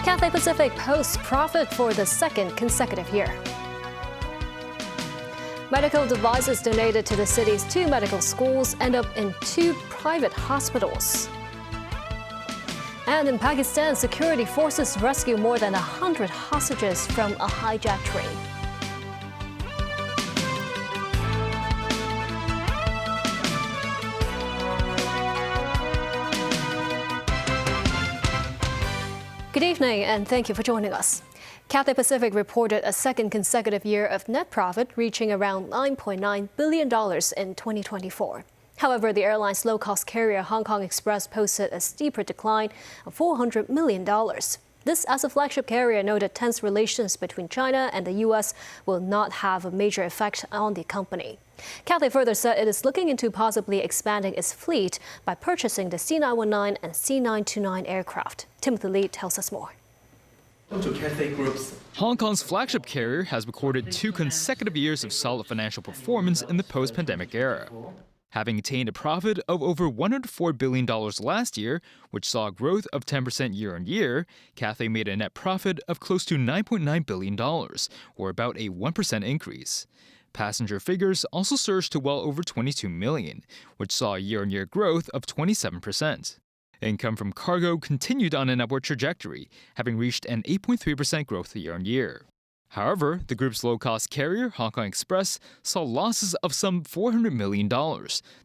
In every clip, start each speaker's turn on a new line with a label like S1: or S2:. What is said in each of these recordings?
S1: Cathay Pacific posts profit for the second consecutive year. Medical devices donated to the city's 2 medical schools end up in 2 private hospitals. And in Pakistan, security forces rescue more than 100 hostages from a hijacked train. Good evening, and thank you for joining us. Cathay Pacific reported a second consecutive year of net profit, reaching around $9.9 billion in 2024. However, the airline's low-cost carrier Hong Kong Express posted a steeper decline of $400 million. This as a flagship carrier noted tense relations between China and the U.S. will not have a major effect on the company. Cathay further said it is looking into possibly expanding its fleet by purchasing the C919 and C929 aircraft. Timothy Lee tells us more.
S2: Hong Kong's flagship carrier has recorded 2 consecutive years of solid financial performance in the post-pandemic era. Having attained a profit of over $104 billion last year, which saw a growth of 10% year-on-year, Cathay made a net profit of close to $9.9 billion, or about a 1% increase. Passenger figures also surged to well over 22 million, which saw a year-on-year growth of 27%. Income from cargo continued on an upward trajectory, having reached an 8.3% growth year-on-year. However, the group's low-cost carrier, Hong Kong Express, saw losses of some $400 million,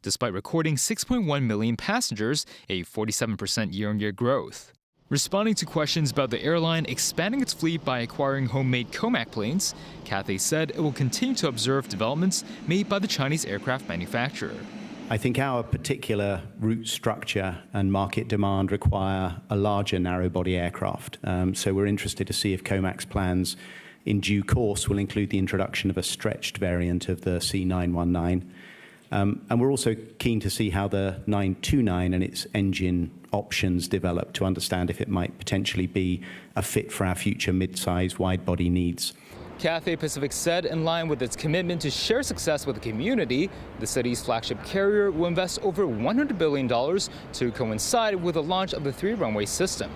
S2: despite recording 6.1 million passengers, a 47% year-on-year growth. Responding to questions about the airline expanding its fleet by acquiring homemade Comac planes, Cathay said it will continue to observe developments made by the Chinese aircraft manufacturer.
S3: I think our particular route structure and market demand require a larger narrow-body aircraft. So we're interested to see if Comac's plans in due course will include the introduction of a stretched variant of the C919. And we're also keen to see how the 929 and its engine options develop to understand if it might potentially be a fit for our future mid-size wide-body needs.
S2: Cathay Pacific said in line with its commitment to share success with the community, the city's flagship carrier will invest over $100 billion to coincide with the launch of the 3-runway system.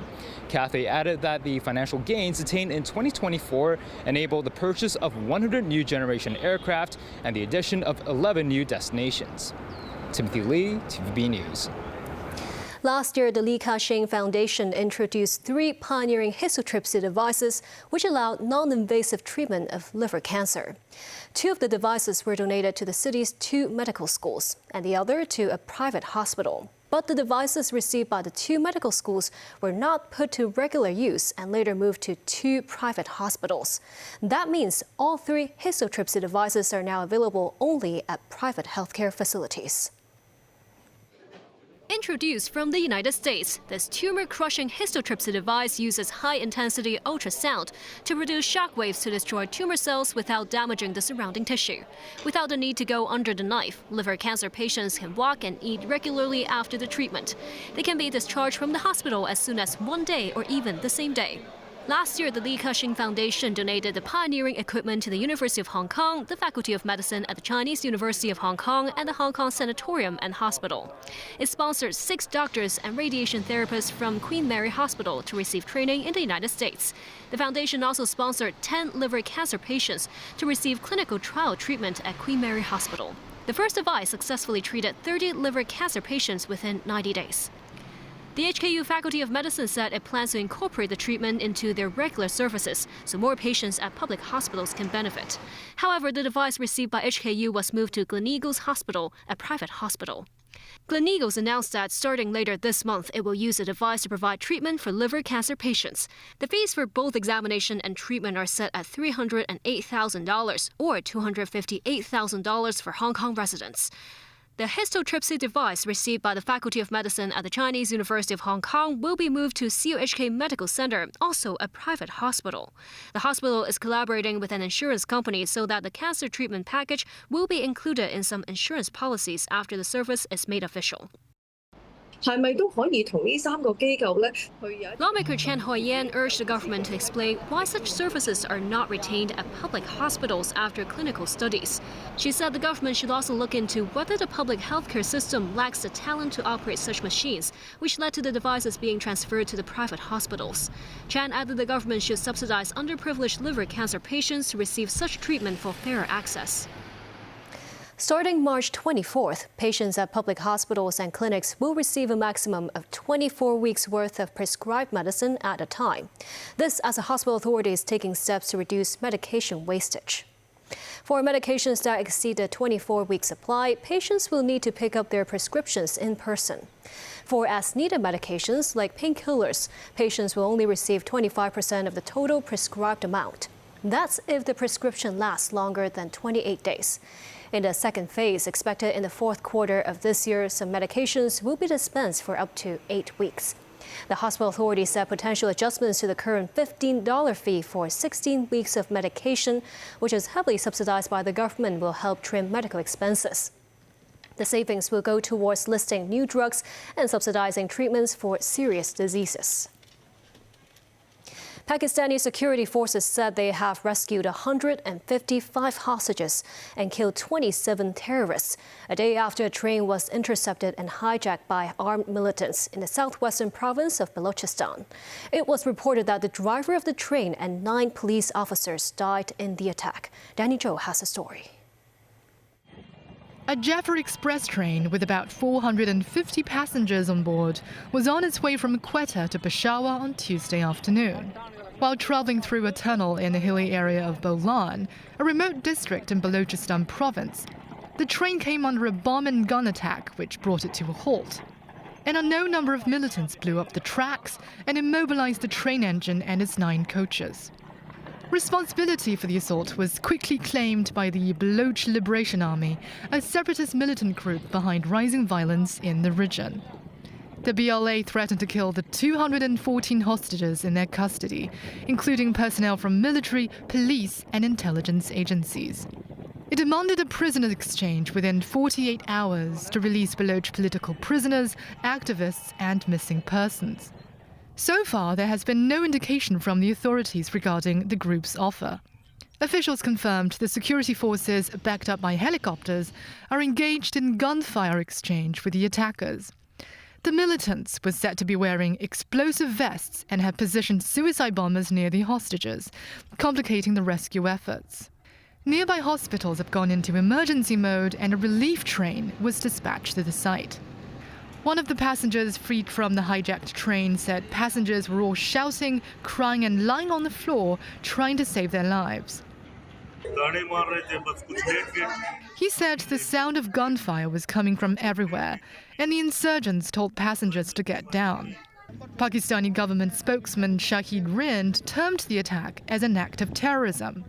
S2: Cathay added that the financial gains attained in 2024 enabled the purchase of 100 new generation aircraft and the addition of 11 new destinations. Timothy Lee, TVB News.
S1: Last year, the Li Ka-shing Foundation introduced 3 pioneering histotrypsy devices which allowed non-invasive treatment of liver cancer. 2 of the devices were donated to the city's 2 medical schools and the other to a private hospital. But the devices received by the 2 medical schools were not put to regular use and later moved to 2 private hospitals. That means all 3 histotrypsy devices are now available only at private healthcare facilities. Introduced from the United States, this tumor-crushing histotrypsy device uses high-intensity ultrasound to produce shockwaves to destroy tumor cells without damaging the surrounding tissue. Without the need to go under the knife, liver cancer patients can walk and eat regularly after the treatment. They can be discharged from the hospital as soon as 1 day or even the same day. Last year, the Li Ka-shing Foundation donated the pioneering equipment to the University of Hong Kong, the Faculty of Medicine at the Chinese University of Hong Kong, and the Hong Kong Sanatorium and Hospital. It sponsored 6 doctors and radiation therapists from Queen Mary Hospital to receive training in the United States. The foundation also sponsored 10 liver cancer patients to receive clinical trial treatment at Queen Mary Hospital. The first device successfully treated 30 liver cancer patients within 90 days. The HKU Faculty of Medicine said it plans to incorporate the treatment into their regular services so more patients at public hospitals can benefit. However, the device received by HKU was moved to Gleneagles Hospital, a private hospital. Gleneagles announced that starting later this month, it will use the device to provide treatment for liver cancer patients. The fees for both examination and treatment are set at $308,000 or $258,000 for Hong Kong residents. The histotrypsy device received by the Faculty of Medicine at the Chinese University of Hong Kong will be moved to COHK Medical Center, also a private hospital. The hospital is collaborating with an insurance company so that the cancer treatment package will be included in some insurance policies after the service is made official. Lawmaker Chen Huiyan urged the government to explain why such services are not retained at public hospitals after clinical studies. She said the government should also look into whether the public healthcare system lacks the talent to operate such machines, which led to the devices being transferred to the private hospitals. Chen added the government should subsidize underprivileged liver cancer patients to receive such treatment for fairer access. Starting March 24th, patients at public hospitals and clinics will receive a maximum of 24 weeks' worth of prescribed medicine at a time. This as the hospital authority is taking steps to reduce medication wastage. For medications that exceed the 24-week supply, patients will need to pick up their prescriptions in person. For as-needed medications like painkillers, patients will only receive 25% of the total prescribed amount. That's if the prescription lasts longer than 28 days. In the second phase, expected in the fourth quarter of this year, some medications will be dispensed for up to 8 weeks. The hospital authority said potential adjustments to the current $15 fee for 16 weeks of medication, which is heavily subsidized by the government, will help trim medical expenses. The savings will go towards listing new drugs and subsidizing treatments for serious diseases. Pakistani security forces said they have rescued 155 hostages and killed 27 terrorists, a day after a train was intercepted and hijacked by armed militants in the southwestern province of Balochistan. It was reported that the driver of the train and 9 police officers died in the attack. Danny Zhou has the story.
S4: A Jaffa Express train with about 450 passengers on board was on its way from Quetta to Peshawar on Tuesday afternoon. While traveling through a tunnel in the hilly area of Bolan, a remote district in Balochistan province, the train came under a bomb and gun attack which brought it to a halt. An unknown number of militants blew up the tracks and immobilized the train engine and its 9 coaches. Responsibility for the assault was quickly claimed by the Baloch Liberation Army, a separatist militant group behind rising violence in the region. The BLA threatened to kill the 214 hostages in their custody, including personnel from military, police, and intelligence agencies. It demanded a prisoner exchange within 48 hours to release Baloch political prisoners, activists, and missing persons. So far, there has been no indication from the authorities regarding the group's offer. Officials confirmed the security forces, backed up by helicopters, are engaged in gunfire exchange with the attackers. The militants were said to be wearing explosive vests and had positioned suicide bombers near the hostages, complicating the rescue efforts. Nearby hospitals have gone into emergency mode and a relief train was dispatched to the site. One of the passengers freed from the hijacked train said passengers were all shouting, crying and lying on the floor, trying to save their lives. He said the sound of gunfire was coming from everywhere, and the insurgents told passengers to get down. Pakistani government spokesman Shahid Rind termed the attack as an act of terrorism.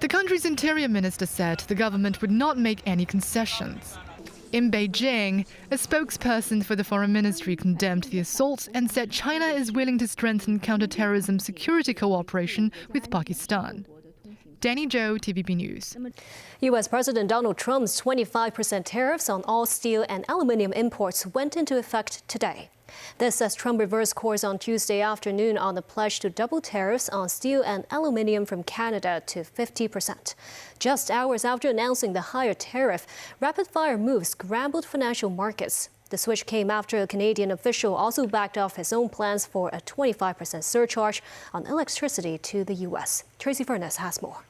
S4: The country's interior minister said the government would not make any concessions. In Beijing, a spokesperson for the foreign ministry condemned the assault and said China is willing to strengthen counterterrorism security cooperation with Pakistan. Danny Zhou, TVB News.
S1: U.S. President Donald Trump's 25% tariffs on all steel and aluminum imports went into effect today. This as Trump reversed course on Tuesday afternoon on the pledge to double tariffs on steel and aluminum from Canada to 50%. Just hours after announcing the higher tariff, rapid-fire moves scrambled financial markets. The switch came after a Canadian official also backed off his own plans for a 25% surcharge on electricity to the U.S. Tracy Furness has more.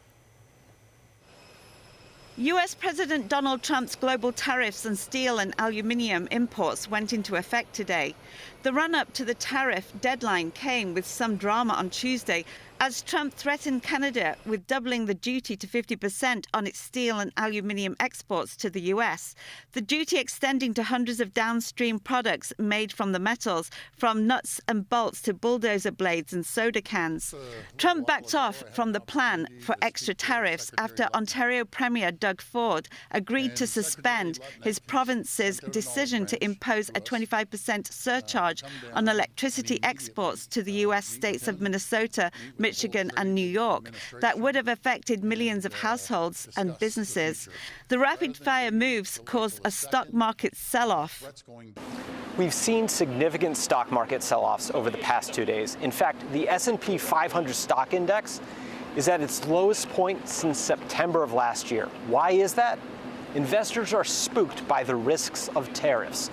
S5: US President Donald Trump's global tariffs on steel and aluminium imports went into effect today. The run-up to the tariff deadline came with some drama on Tuesday as Trump threatened Canada with doubling the duty to 50% on its steel and aluminium exports to the US. The duty extending to hundreds of downstream products made from the metals, from nuts and bolts to bulldozer blades and soda cans. Trump backed off from the plan for extra tariffs after Ontario Premier Doug Ford agreed to suspend his province's decision to impose a 25% surcharge on electricity exports to the US states of Minnesota, Michigan and New York that would have affected millions of households and businesses. The rapid-fire moves caused a stock market sell-off.
S6: We've seen significant stock market sell-offs over the past 2 days. In fact, the S&P 500 stock index is at its lowest point since September of last year. Why is that? Investors are spooked by the risks of tariffs.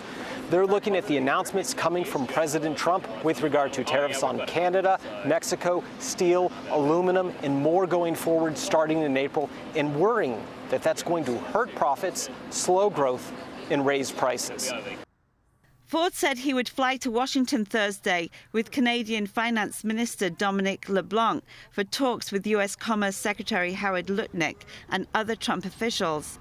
S6: They're looking at the announcements coming from President Trump with regard to tariffs on Canada, Mexico, steel, aluminum, and more going forward starting in April, and worrying that that's going to hurt profits, slow growth, and raise prices.
S5: Ford said he would fly to Washington Thursday with Canadian Finance Minister Dominic LeBlanc for talks with US Commerce Secretary Howard Lutnick and other Trump officials.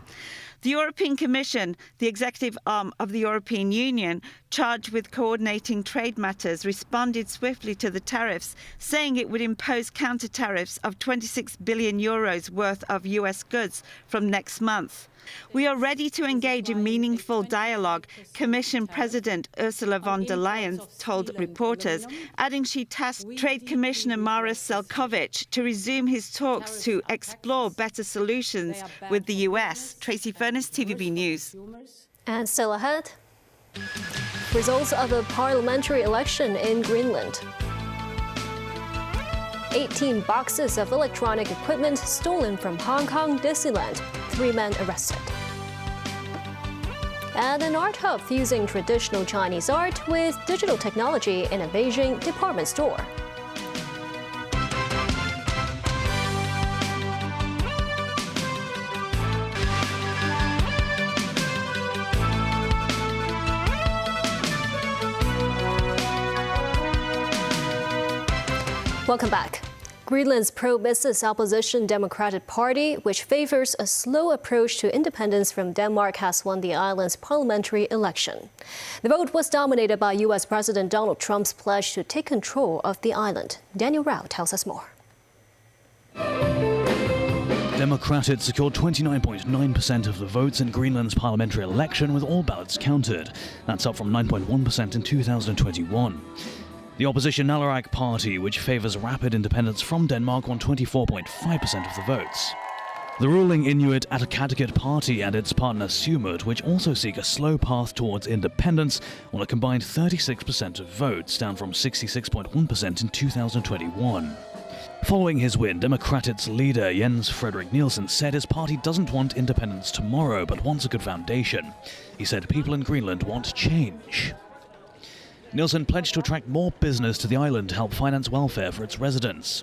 S5: The European Commission, the executive arm of the European Union, charged with coordinating trade matters, responded swiftly to the tariffs, saying it would impose counter-tariffs of 26 billion euros worth of US goods from next month. We are ready to engage in meaningful dialogue, Commission President Ursula von der Leyen told reporters, adding she tasked Trade Commissioner Maros Sefcovic to resume his talks to explore better solutions with the US. Tracy Furness, TVB News.
S1: And still ahead, results of a parliamentary election in Greenland. 18 boxes of electronic equipment stolen from Hong Kong Disneyland. 3 men arrested. And an art hub fusing traditional Chinese art with digital technology in a Beijing department store. Welcome back. Greenland's pro-business opposition Democratic Party, which favors a slow approach to independence from Denmark, has won the island's parliamentary election. The vote was dominated by U.S. President Donald Trump's pledge to take control of the island. Daniel Rao tells us more.
S7: Democrats had secured 29.9% of the votes in Greenland's parliamentary election, with all ballots counted. That's up from 9.1% in 2021. The opposition Naleraq Party, which favours rapid independence from Denmark, won 24.5% of the votes. The ruling Inuit Ataqatigiit Party and its partner Sumut, which also seek a slow path towards independence, won a combined 36% of votes, down from 66.1% in 2021. Following his win, Democratic's leader Jens Frederik Nielsen said his party doesn't want independence tomorrow, but wants a good foundation. He said people in Greenland want change. Nielsen pledged to attract more business to the island to help finance welfare for its residents.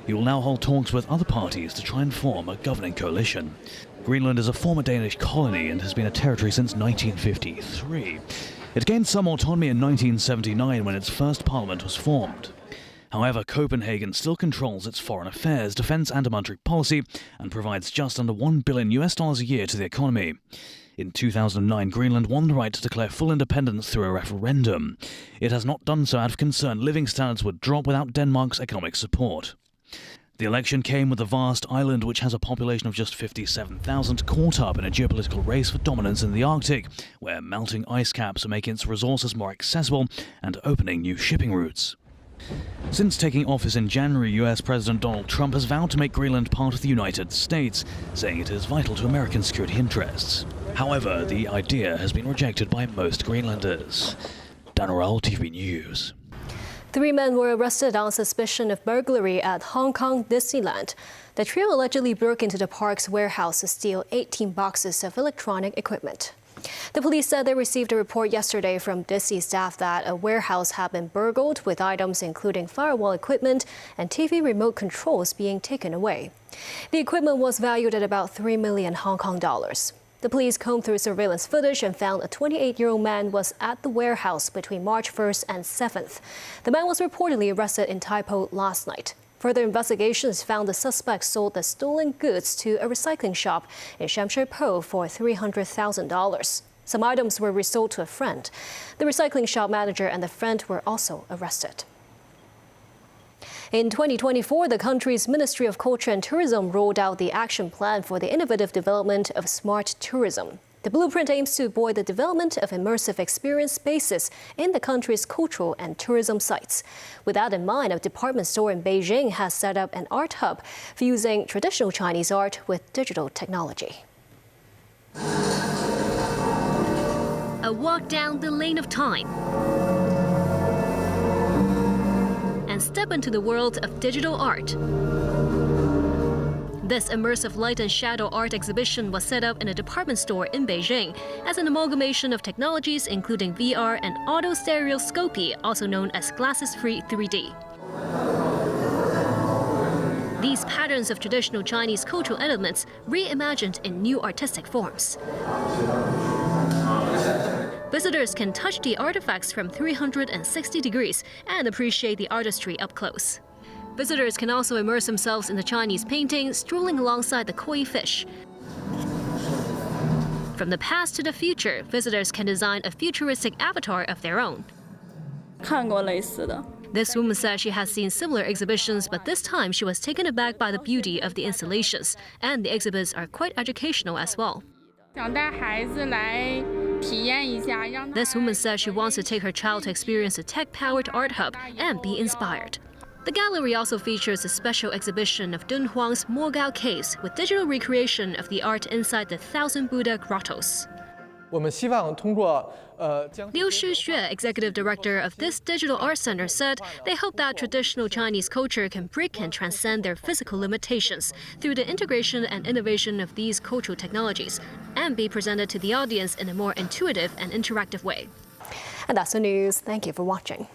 S7: He will now hold talks with other parties to try and form a governing coalition. Greenland is a former Danish colony and has been a territory since 1953. It gained some autonomy in 1979 when its first parliament was formed. However, Copenhagen still controls its foreign affairs, defense and monetary policy and provides just under $1 billion a year to the economy. In 2009, Greenland won the right to declare full independence through a referendum. It has not done so out of concern living standards would drop without Denmark's economic support. The election came with the vast island, which has a population of just 57,000, caught up in a geopolitical race for dominance in the Arctic, where melting ice caps are making its resources more accessible and opening new shipping routes. Since taking office in January, US President Donald Trump has vowed to make Greenland part of the United States, saying it is vital to American security interests. However, the idea has been rejected by most Greenlanders. Dan Rao, TV News.
S1: 3 men were arrested on suspicion of burglary at Hong Kong Disneyland. The trio allegedly broke into the park's warehouse to steal 18 boxes of electronic equipment. The police said they received a report yesterday from Disney staff that a warehouse had been burgled, with items including firewall equipment and TV remote controls being taken away. The equipment was valued at about 3 million Hong Kong dollars. The police combed through surveillance footage and found a 28-year-old man was at the warehouse between March 1st and 7th. The man was reportedly arrested in Tai Po last night. Further investigations found the suspect sold the stolen goods to a recycling shop in Sham Shui Po for $300,000. Some items were resold to a friend. The recycling shop manager and the friend were also arrested. In 2024, the country's Ministry of Culture and Tourism rolled out the action plan for the innovative development of smart tourism. The blueprint aims to buoy the development of immersive experience spaces in the country's cultural and tourism sites. With that in mind, a department store in Beijing has set up an art hub fusing traditional Chinese art with digital technology. A a walk down the lane of time and step into the world of digital art. This immersive light and shadow art exhibition was set up in a department store in Beijing as an amalgamation of technologies including VR and auto-stereoscopy, also known as glasses-free 3D. These patterns of traditional Chinese cultural elements reimagined in new artistic forms. Visitors can touch the artifacts from 360 degrees and appreciate the artistry up close. Visitors can also immerse themselves in the Chinese painting, strolling alongside the koi fish. From the past to the future, visitors can design a futuristic avatar of their own.
S8: 看过类似的。
S1: This woman says she has seen similar exhibitions, but this time she was taken aback by the beauty of the installations, and the exhibits are quite educational as well.
S8: 想带孩子来体验一下，让
S1: This woman says she wants to take her child to experience a tech-powered art hub and be inspired. The gallery also features a special exhibition of Dun Huang's Mogao Caves with digital recreation of the art inside the 1,000 Buddha grottos.
S9: 我们希望通过将
S1: Liu Shixue, executive director of this digital art center, said they hope that traditional Chinese culture can break and transcend their physical limitations through the integration and innovation of these cultural technologies and be presented to the audience in a more intuitive and interactive way.
S10: And that's the news. Thank you for watching.